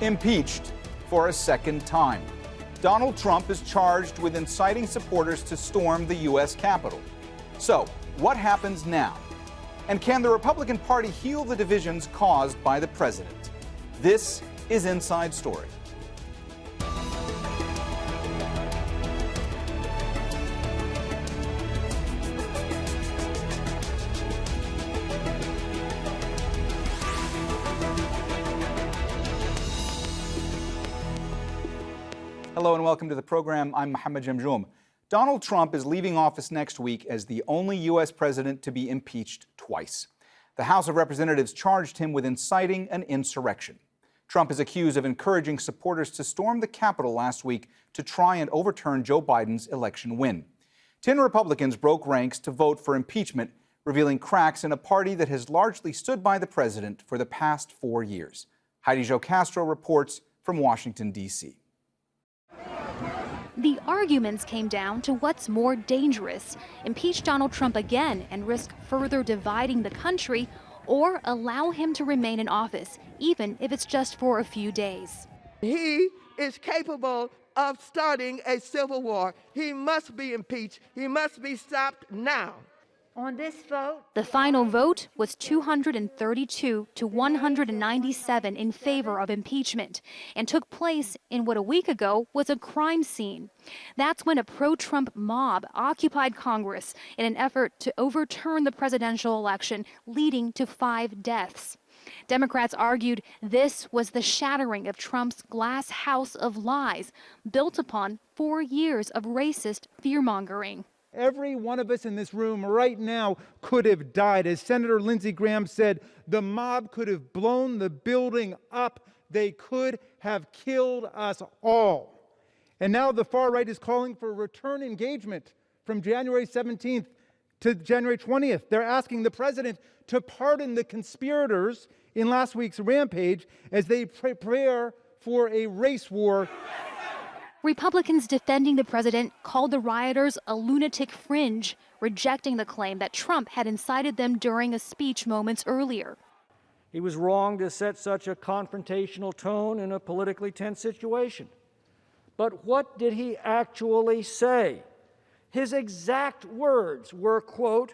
impeached for a second time. Donald Trump is charged with inciting supporters to storm the U.S. Capitol. So, what happens now? And can the Republican Party heal the divisions caused by the president? This is Inside Story. Hello and welcome to the program. I'm Mohammed Jamjoom. Donald Trump is leaving office next week as the only U.S. president to be impeached twice. The House of Representatives charged him with inciting an insurrection. Trump is accused of encouraging supporters to storm the Capitol last week to try and overturn Joe Biden's election win. 10 Republicans broke ranks to vote for impeachment, revealing cracks in a party that has largely stood by the president for the past 4 years. Heidi Jo Castro reports from Washington, D.C. The arguments came down to what's more dangerous: impeach Donald Trump again and risk further dividing the country, or allow him to remain in office, even if it's just for a few days. He is capable of starting a civil war. He must be impeached. He must be stopped now. On this vote, the final vote was 232 to 197 in favor of impeachment, and took place in what a week ago was a crime scene. That's when a pro-Trump mob occupied Congress in an effort to overturn the presidential election, leading to 5 deaths. Democrats argued this was the shattering of Trump's glass house of lies, built upon 4 years of racist fear-mongering. Every one of us in this room right now could have died. As Senator Lindsey Graham said, the mob could have blown the building up. They could have killed us all. And now the far right is calling for return engagement from January 17th to January 20th. They're asking the president to pardon the conspirators in last week's rampage as they prepare for a race war. Republicans defending the president called the rioters a lunatic fringe, rejecting the claim that Trump had incited them during a speech moments earlier. He was wrong to set such a confrontational tone in a politically tense situation. But what did he actually say? His exact words were, quote,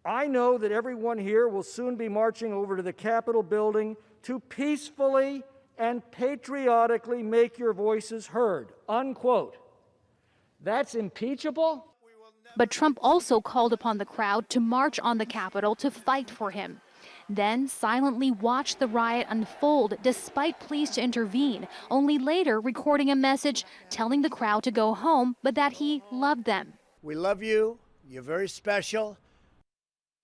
"I know that everyone here will soon be marching over to the Capitol building to peacefully and patriotically make your voices heard," unquote. That's impeachable? But Trump also called upon the crowd to march on the Capitol to fight for him, then silently watched the riot unfold despite pleas to intervene, only later recording a message telling the crowd to go home, but that he loved them. We love you. You're very special.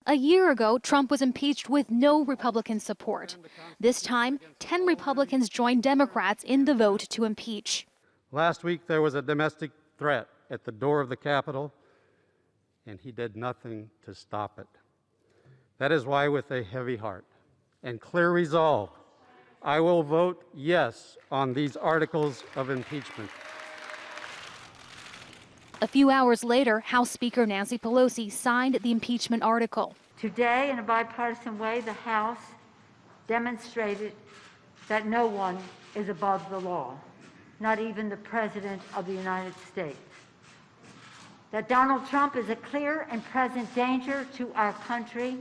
A year ago, Trump was impeached with no Republican support. This time, 10 Republicans joined Democrats in the vote to impeach. Last week, there was a domestic threat at the door of the Capitol, and he did nothing to stop it. That is why, with a heavy heart and clear resolve, I will vote yes on these articles of impeachment. A few hours later, House Speaker Nancy Pelosi signed the impeachment article. today, in a bipartisan way, the House demonstrated that no one is above the law, not even the President of the United States. That Donald Trump is a clear and present danger to our country,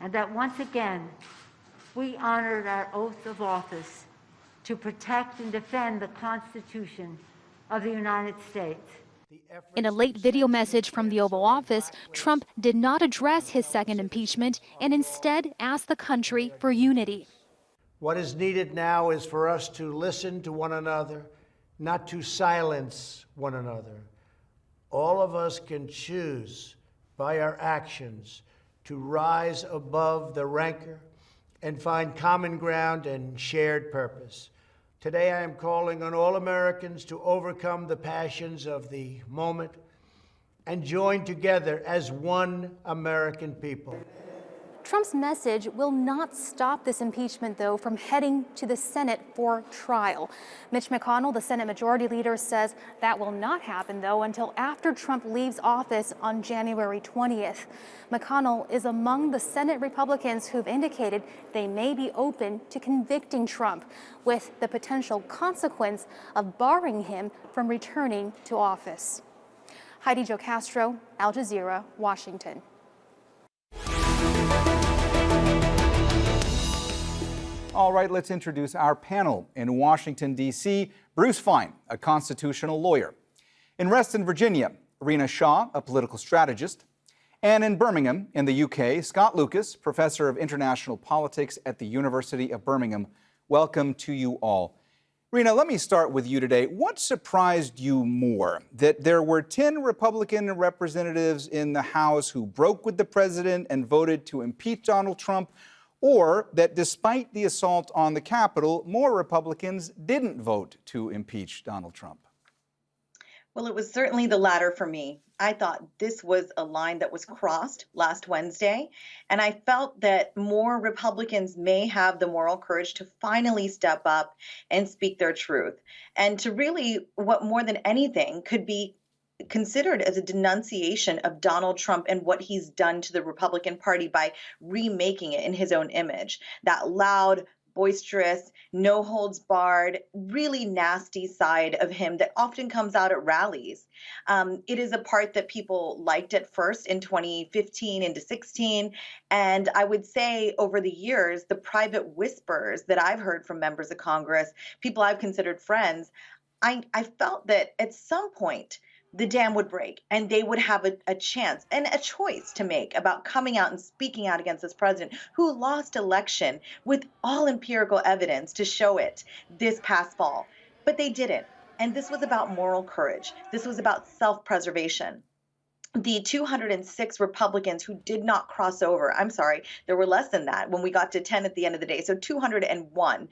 and that once again, we honored our oath of office to protect and defend the Constitution of the United States. In a late video message from the Oval Office, Trump did not address his second impeachment and instead asked the country for unity. What is needed now is for us to listen to one another, not to silence one another. All of us can choose by our actions to rise above the rancor and find common ground and shared purpose. Today I am calling on all Americans to overcome the passions of the moment and join together as one American people. Trump's message will not stop this impeachment, though, from heading to the Senate for trial. Mitch McConnell, the Senate Majority Leader, says that will not happen, though, until after Trump leaves office on January 20th. McConnell is among the Senate Republicans who've indicated they may be open to convicting Trump, with the potential consequence of barring him from returning to office. Heidi Jo Castro, Al Jazeera, Washington. All right, let's introduce our panel. In Washington, D.C., Bruce Fein, a constitutional lawyer. In Reston, Virginia, Rina, Shah, a political strategist. And in Birmingham, in the UK, Scott Lucas, professor of international politics at the University of Birmingham. Welcome to you all. Rina, let me start with you today. What surprised you more? That there were 10 Republican representatives in the House who broke with the president and voted to impeach Donald Trump, or that despite the assault on the Capitol, more Republicans didn't vote to impeach Donald Trump? Well, it was certainly the latter for me. I thought this was a line that was crossed last Wednesday, and I felt that more Republicans may have the moral courage to finally step up and speak their truth, and to really, what more than anything could be considered as a denunciation of Donald Trump and what he's done to the Republican Party by remaking it in his own image. That loud, boisterous, no holds barred, really nasty side of him that often comes out at rallies. It is a part that people liked at first in 2015 into 16. And I would say over the years, the private whispers that I've heard from members of Congress, people I've considered friends, I felt that at some point, the dam would break and they would have a chance and a choice to make about coming out and speaking out against this president who lost election with all empirical evidence to show it this past fall. But they didn't. And this was about moral courage. This was about self-preservation. The 206 Republicans who did not cross over, I'm sorry, there were less than that when we got to 10 at the end of the day. So 201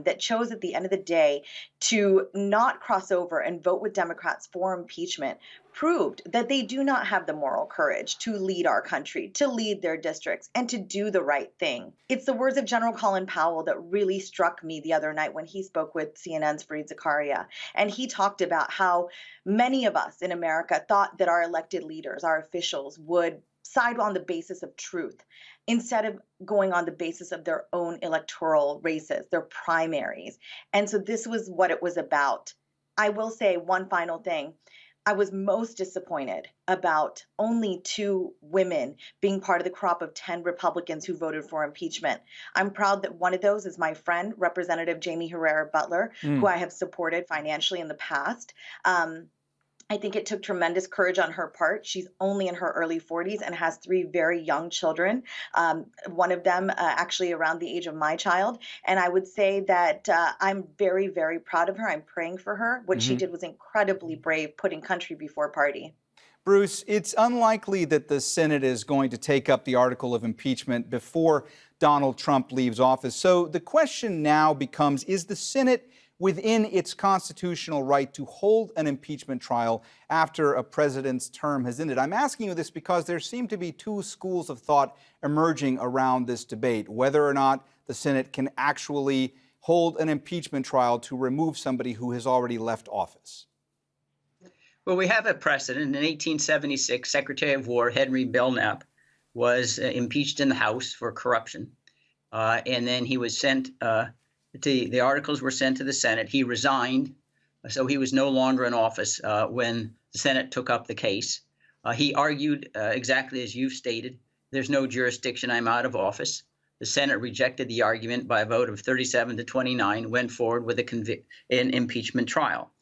that chose at the end of the day to not cross over and vote with Democrats for impeachment proved that they do not have the moral courage to lead our country, to lead their districts, and to do the right thing. It's the words of General Colin Powell that really struck me the other night when he spoke with CNN's Fareed Zakaria. And he talked about how many of us in America thought that our elected leaders, our officials, would side on the basis of truth instead of going on the basis of their own electoral races, their primaries. And so this was what it was about. I will say one final thing. I was most disappointed about only 2 women being part of the crop of 10 Republicans who voted for impeachment. I'm proud that one of those is my friend, Representative Jamie Herrera Butler, who I have supported financially in the past. I think it took tremendous courage on her part. She's only in her early 40s and has 3 very young children, one of them actually around the age of my child. And I would say that I'm very, very proud of her. I'm praying for her. What she did was incredibly brave, putting country before party. Bruce, it's unlikely that the Senate is going to take up the article of impeachment before Donald Trump leaves office. So the question now becomes, is the Senate within its constitutional right to hold an impeachment trial after a president's term has ended? I'm asking you this because there seem to be 2 schools of thought emerging around this debate, whether or not the Senate can actually hold an impeachment trial to remove somebody who has already left office. Well, we have a precedent. In 1876, Secretary of War Henry Belknap was impeached in the House for corruption. And then he was sent the articles were sent to the Senate. He resigned, so he was no longer in office when the Senate took up the case. He argued exactly as you've stated, there's no jurisdiction, I'm out of office. The Senate rejected the argument by a vote of 37 to 29, went forward with an impeachment trial.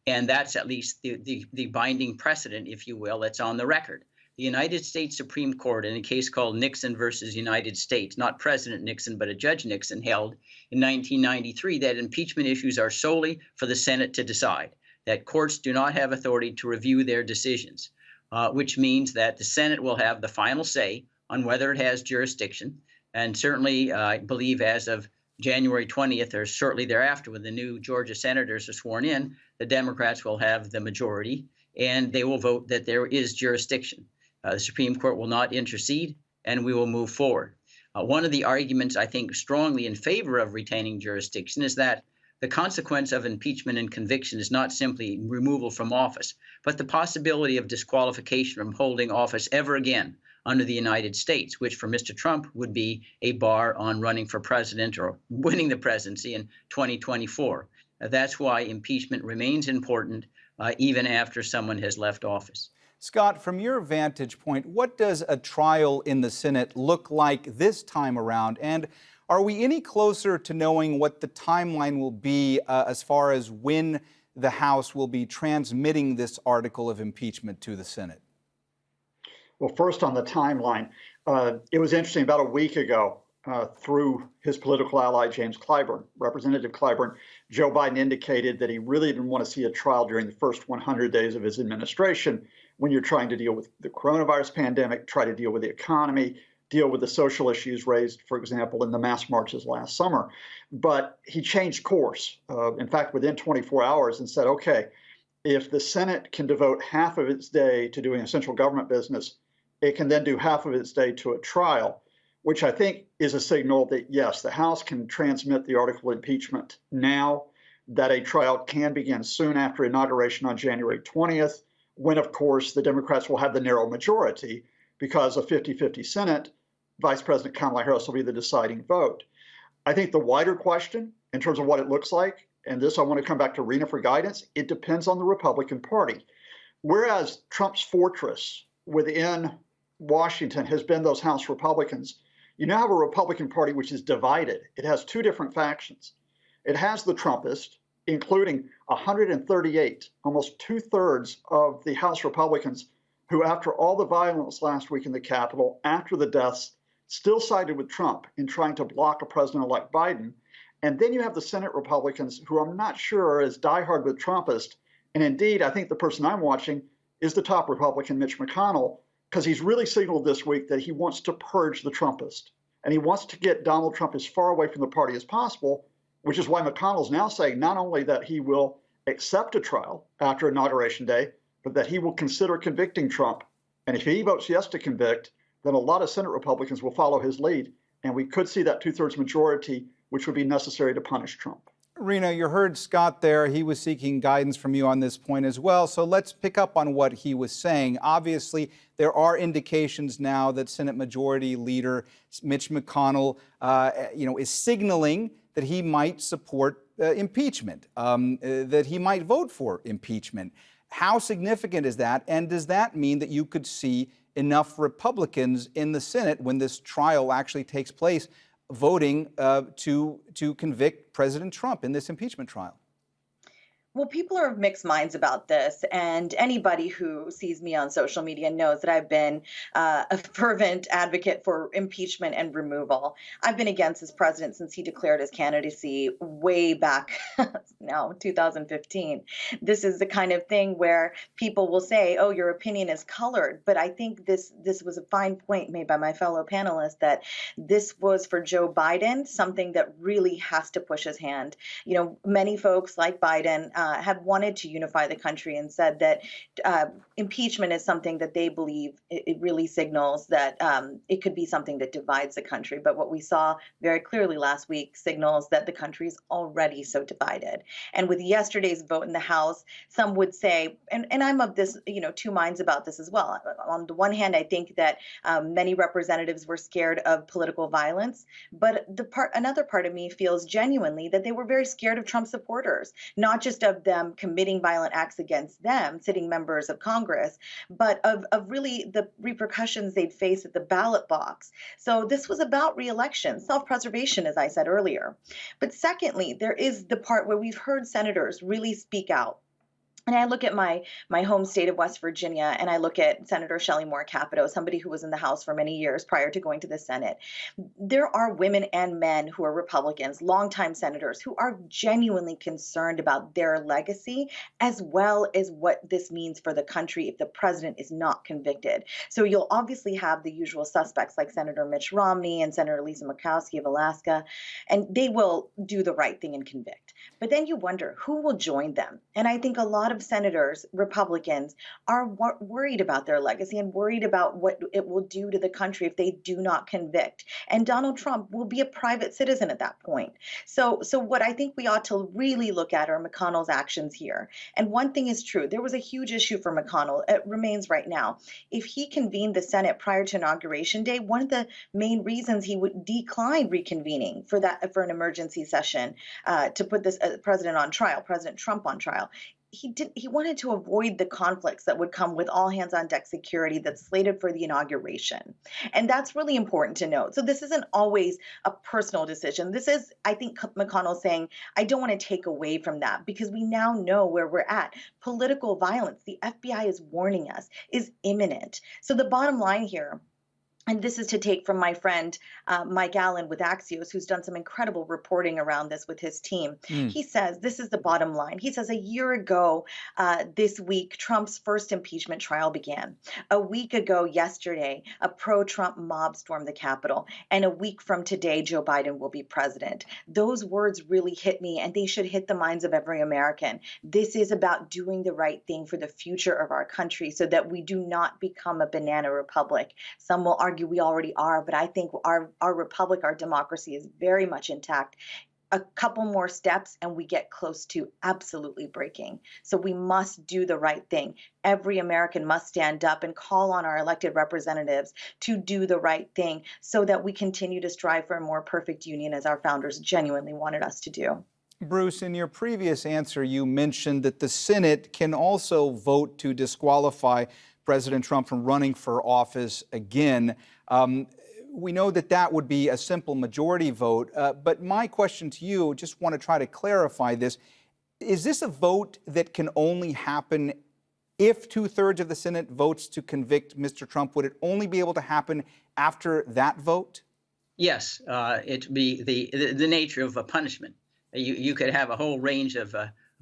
And that's at least the binding precedent, if you will, that's on the record. The United States Supreme Court, in a case called Nixon versus United States, not President Nixon, but a Judge Nixon, held in 1993 that impeachment issues are solely for the Senate to decide, that courts do not have authority to review their decisions, which means that the Senate will have the final say on whether it has jurisdiction. And certainly, I believe as of January 20th or shortly thereafter, when the new Georgia senators are sworn in, the Democrats will have the majority and they will vote that there is jurisdiction. The Supreme Court will not intercede. and we will move forward. One of the arguments I think strongly in favor of retaining jurisdiction is that the consequence of impeachment and conviction is not simply removal from office, but the possibility of disqualification from holding office ever again under the United States, which for Mr. Trump would be a bar on running for president or winning the presidency in 2024. That's why impeachment remains important even after someone has left office. Scott, from your vantage point, what does a trial in the Senate look like this time around? And are we any closer to knowing what the timeline will be as far as when the House will be transmitting this article of impeachment to the Senate? Well, first on the timeline, it was interesting about a week ago through his political ally, James Clyburn, Representative Clyburn, Joe Biden indicated that he really didn't want to see a trial during the first 100 days of his administration when you're trying to deal with the coronavirus pandemic, try to deal with the economy, deal with the social issues raised, for example, in the mass marches last summer. But he changed course, in fact, within 24 hours and said, okay, if the Senate can devote half of its day to doing essential government business, it can then do half of its day to a trial, which I think is a signal that, yes, the House can transmit the article of impeachment now, that a trial can begin soon after inauguration on January 20th, when, of course, the Democrats will have the narrow majority because a 50-50 Senate, Vice President Kamala Harris will be the deciding vote. I think the wider question in terms of what it looks like, and this I want to come back to Rina for guidance, it depends on the Republican Party. Whereas Trump's fortress within Washington has been those House Republicans, you now have a Republican Party which is divided. It has two different factions. It has the Trumpists, including 138, almost 2/3 of the House Republicans, who after all the violence last week in the Capitol, after the deaths, still sided with Trump in trying to block a president-elect Biden. And then you have the Senate Republicans, who I'm not sure are as diehard with Trumpists. And indeed, I think the person I'm watching is the top Republican, Mitch McConnell, because he's really signaled this week that he wants to purge the Trumpist. And he wants to get Donald Trump as far away from the party as possible, which is why McConnell's now saying not only that he will accept a trial after Inauguration Day, but that he will consider convicting Trump. And if he votes yes to convict, then a lot of Senate Republicans will follow his lead. And we could see that 2/3 majority, which would be necessary to punish Trump. Rina, you heard Scott there. He was seeking guidance from you on this point as well. So let's pick up on what he was saying. Obviously, there are indications now that Senate Majority Leader Mitch McConnell, is signaling that he might support impeachment, that he might vote for impeachment. How significant is that? And does that mean that you could see enough Republicans in the Senate when this trial actually takes place voting to convict President Trump in this impeachment trial? Well, people are of mixed minds about this, and anybody who sees me on social media knows that I've been a fervent advocate for impeachment and removal. I've been against this president since he declared his candidacy way back now, 2015. This is the kind of thing where people will say, oh, your opinion is colored. But I think this was a fine point made by my fellow panelists that this was for Joe Biden, something that really has to push his hand. You know, many folks like Biden have wanted to unify the country and said that impeachment is something that they believe it really signals that it could be something that divides the country. But what we saw very clearly last week signals that the country is already so divided. And with yesterday's vote in the House, some would say, and I'm of this, two minds about this as well. On the one hand, I think that many representatives were scared of political violence, but another part of me feels genuinely that they were very scared of Trump supporters, not just of them committing violent acts against them, sitting members of Congress, but of really the repercussions they'd face at the ballot box. So this was about re-election, self-preservation, as I said earlier. But secondly, there is the part where we've heard senators really speak out. And I look at my home state of West Virginia, and I look at Senator Shelley Moore Capito, somebody who was in the House for many years prior to going to the Senate. There are women and men who are Republicans, longtime senators, who are genuinely concerned about their legacy, as well as what this means for the country if the president is not convicted. So you'll obviously have the usual suspects like Senator Mitch Romney and Senator Lisa Murkowski of Alaska, and they will do the right thing and convict. But then you wonder who will join them. And I think a lot lot of senators, Republicans, are worried about their legacy and worried about what it will do to the country if they do not convict. And Donald Trump will be a private citizen at that point. So what I think we ought to really look at are McConnell's actions here. And one thing is true, there was a huge issue for McConnell. It remains right now. If he convened the Senate prior to Inauguration Day, one of the main reasons he would decline reconvening for an emergency session to put this President Trump on trial. He wanted to avoid the conflicts that would come with all hands on deck security that's slated for the inauguration. And that's really important to note. So this isn't always a personal decision. This is, I think, McConnell saying, I don't want to take away from that because we now know where we're at. Political violence, the FBI is warning us, is imminent. So the bottom line here, and this is to take from my friend Mike Allen with Axios, who's done some incredible reporting around this with his team. He says, this is the bottom line. He says, a year ago this week, Trump's first impeachment trial began. A week ago yesterday, a pro-Trump mob stormed the Capitol. And a week from today, Joe Biden will be president. Those words really hit me, and they should hit the minds of every American. This is about doing the right thing for the future of our country so that we do not become a banana republic. Some will argue we already are, but I think our republic, our democracy is very much intact. A couple more steps and we get close to absolutely breaking. So we must do the right thing. Every American must stand up and call on our elected representatives to do the right thing so that we continue to strive for a more perfect union as our founders genuinely wanted us to do. Bruce, in your previous answer, you mentioned that the Senate can also vote to disqualify President Trump from running for office again. We know that that would be a simple majority vote, but my question to you, just want to try to clarify this. Is this a vote that can only happen if 2/3 of the Senate votes to convict Mr. Trump? Would it only be able to happen after that vote? Yes, it'd be the nature of a punishment. You could have a whole range of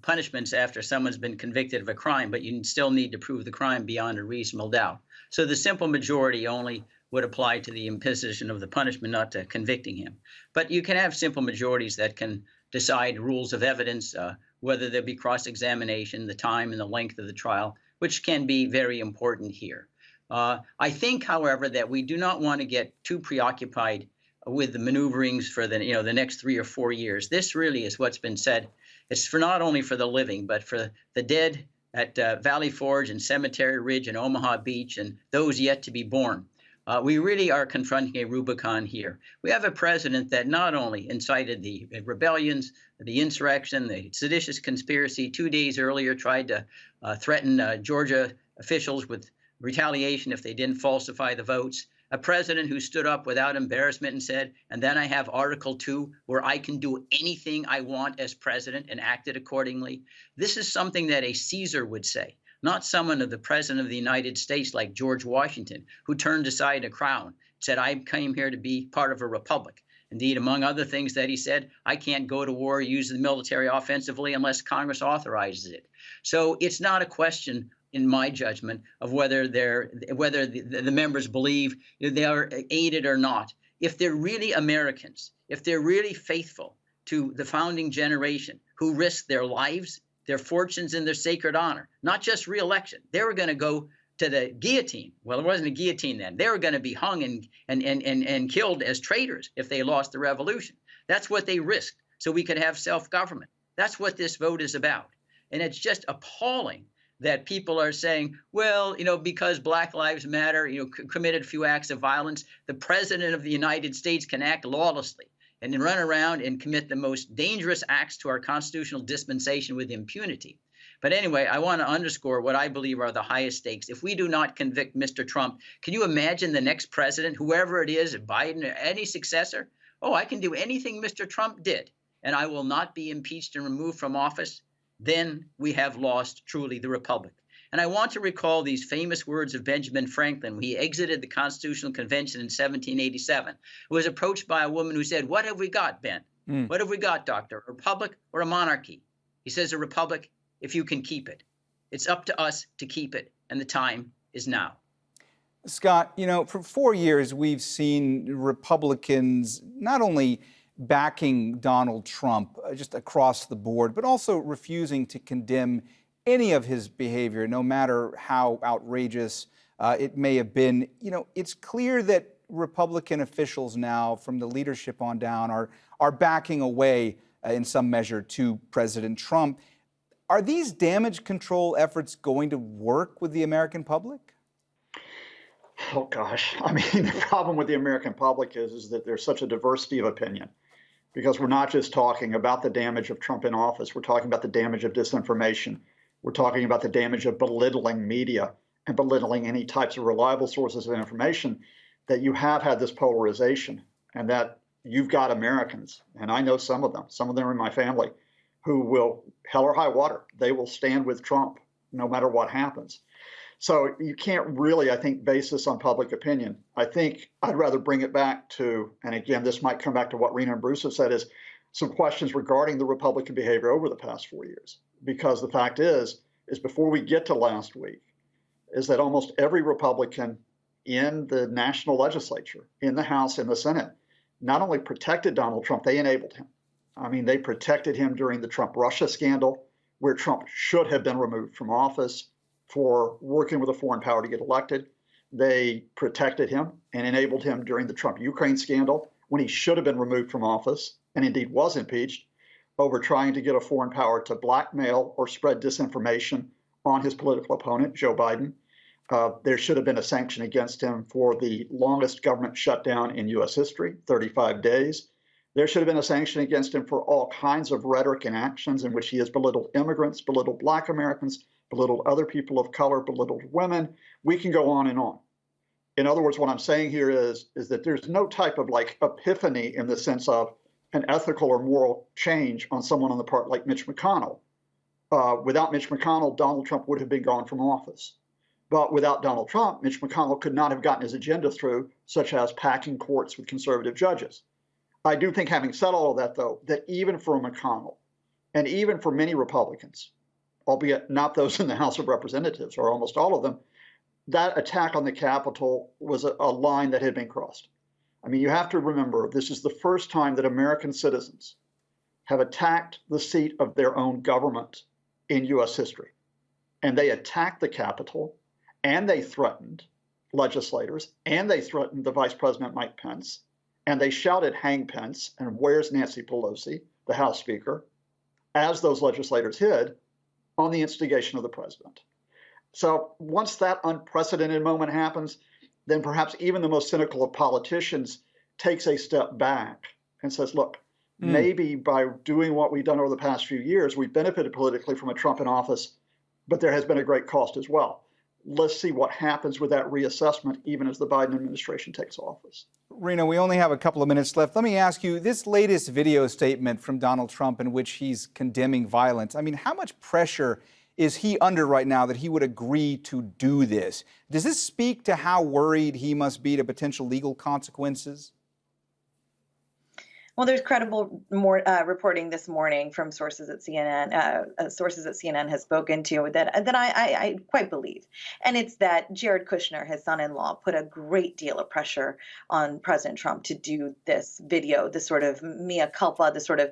punishments after someone's been convicted of a crime, but you still need to prove the crime beyond a reasonable doubt. So the simple majority only would apply to the imposition of the punishment, not to convicting him. But you can have simple majorities that can decide rules of evidence, whether there be cross-examination, the time and the length of the trial, which can be very important here. I think, however, that we do not want to get too preoccupied with the maneuverings for the next 3 or 4 years. This really is what's been said. It's for not only for the living, but for the dead at Valley Forge and Cemetery Ridge and Omaha Beach and those yet to be born. We really are confronting a Rubicon here. We have a president that not only incited the rebellions, the insurrection, the seditious conspiracy, 2 days earlier tried to threaten Georgia officials with retaliation if they didn't falsify the votes. A president who stood up without embarrassment and said, and then I have Article 2 where I can do anything I want as president, and acted accordingly. This is something that a Caesar would say, not someone of the president of the United States like George Washington, who turned aside a crown, said, I came here to be part of a republic. Indeed, among other things that he said, I can't go to war, use the military offensively unless Congress authorizes it. So it's not a question, in my judgment, of whether the members believe they are aided or not. If they're really Americans, if they're really faithful to the founding generation who risked their lives, their fortunes, and their sacred honor, not just re-election, they were going to go to the guillotine. Well, it wasn't a guillotine then. They were going to be hung and killed as traitors if they lost the revolution. That's what they risked so we could have self-government. That's what this vote is about. And it's just appalling that people are saying, well, because Black Lives Matter, committed a few acts of violence, the president of the United States can act lawlessly and then run around and commit the most dangerous acts to our constitutional dispensation with impunity. But anyway, I want to underscore what I believe are the highest stakes. If we do not convict Mr. Trump, can you imagine the next president, whoever it is, Biden or any successor? Oh, I can do anything Mr. Trump did, and I will not be impeached and removed from office. Then we have lost truly the republic. And I want to recall these famous words of Benjamin Franklin when he exited the Constitutional Convention in 1787. He was approached by a woman who said, what have we got, Ben? What have we got, doctor? A republic or a monarchy? He says, a republic if you can keep it. It's up to us to keep it, and the time is now. Scott, for 4 years, we've seen Republicans not only backing Donald Trump just across the board, but also refusing to condemn any of his behavior, no matter how outrageous it may have been, it's clear that Republican officials now, from the leadership on down, are backing away in some measure to President Trump. Are these damage control efforts going to work with the American public? Oh, gosh. I mean, the problem with the American public is that there's such a diversity of opinion, because we're not just talking about the damage of Trump in office. We're talking about the damage of disinformation. We're talking about the damage of belittling media and belittling any types of reliable sources of information, that you have had this polarization, and that you've got Americans, and I know some of them are in my family, who will, hell or high water, they will stand with Trump no matter what happens. So you can't really, I think, base this on public opinion. I think I'd rather bring it back to, and again, this might come back to what Rina and Bruce have said, is some questions regarding the Republican behavior over the past 4 years. Because the fact is before we get to last week, is that almost every Republican in the national legislature, in the House, in the Senate, not only protected Donald Trump, they enabled him. I mean, they protected him during the Trump-Russia scandal, where Trump should have been removed from office for working with a foreign power to get elected. They protected him and enabled him during the Trump-Ukraine scandal, when he should have been removed from office, and indeed was impeached, over trying to get a foreign power to blackmail or spread disinformation on his political opponent, Joe Biden. There should have been a sanction against him for the longest government shutdown in U.S. history, 35 days. There should have been a sanction against him for all kinds of rhetoric and actions in which he has belittled immigrants, belittled Black Americans, belittled other people of color, belittled women. We can go on and on. In other words, what I'm saying here is that there's no type of epiphany in the sense of an ethical or moral change on someone on the part like Mitch McConnell. Without Mitch McConnell, Donald Trump would have been gone from office. But without Donald Trump, Mitch McConnell could not have gotten his agenda through, such as packing courts with conservative judges. I do think, having said all of that, though, that even for McConnell, and even for many Republicans, albeit not those in the House of Representatives, or almost all of them, that attack on the Capitol was a line that had been crossed. I mean, you have to remember, this is the first time that American citizens have attacked the seat of their own government in U.S. history. And they attacked the Capitol, and they threatened legislators, and they threatened the Vice President Mike Pence, and they shouted, "Hang Pence," and "Where's Nancy Pelosi," the House Speaker, as those legislators hid, on the instigation of the president. So once that unprecedented moment happens, then perhaps even the most cynical of politicians takes a step back and says, look, maybe by doing what we've done over the past few years, we've benefited politically from a Trump in office, but there has been a great cost as well. Let's see what happens with that reassessment, even as the Biden administration takes office. Rina, we only have a couple of minutes left. Let me ask you, this latest video statement from Donald Trump in which he's condemning violence, I mean, how much pressure is he under right now that he would agree to do this? Does this speak to how worried he must be to potential legal consequences? Well, there's credible reporting this morning from sources at CNN. Sources that CNN has spoken to that I quite believe, and it's that Jared Kushner, his son-in-law, put a great deal of pressure on President Trump to do this video, this sort of mea culpa, this sort of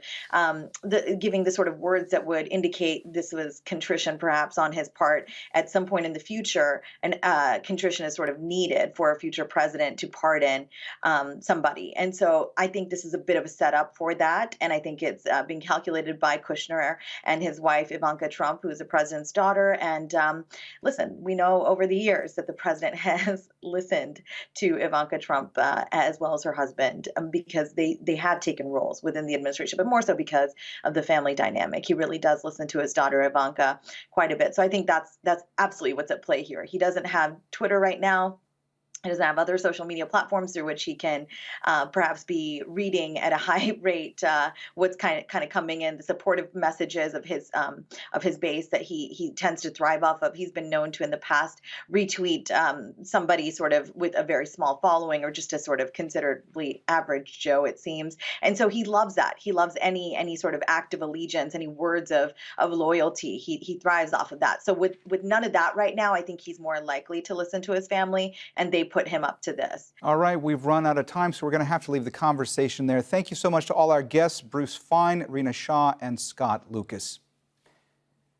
giving the sort of words that would indicate this was contrition, perhaps on his part at some point in the future, and contrition is sort of needed for a future president to pardon somebody. And so I think this is a bit of a set up for that. And I think it's being calculated by Kushner and his wife, Ivanka Trump, who's the president's daughter. And listen, we know over the years that the president has listened to Ivanka Trump as well as her husband because they have taken roles within the administration, but more so because of the family dynamic. He really does listen to his daughter, Ivanka, quite a bit. So I think that's absolutely what's at play here. He doesn't have Twitter right now. He doesn't have other social media platforms through which he can perhaps be reading at a high rate what's kind of coming in, the supportive messages of his base that he tends to thrive off of. He's been known to in the past retweet somebody sort of with a very small following or just a sort of considerably average Joe, it seems. And so he loves that. He loves any sort of act of allegiance, any words of loyalty. He thrives off of that. So with none of that right now, I think he's more likely to listen to his family, and they put him up to this. All right, we've run out of time, so we're going to have to leave the conversation there. Thank you so much to all our guests, Bruce Fein, Rina Shah, and Scott Lucas.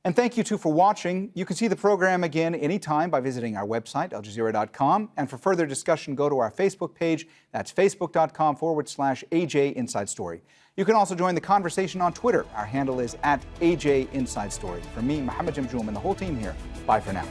And thank you, too, for watching. You can see the program again anytime by visiting our website, aljazeera.com. And for further discussion, go to our Facebook page. That's facebook.com/AJ Inside Story. You can also join the conversation on Twitter. Our handle is @AJ Inside Story. From me, Mohammed Jamjoom, and the whole team here, bye for now.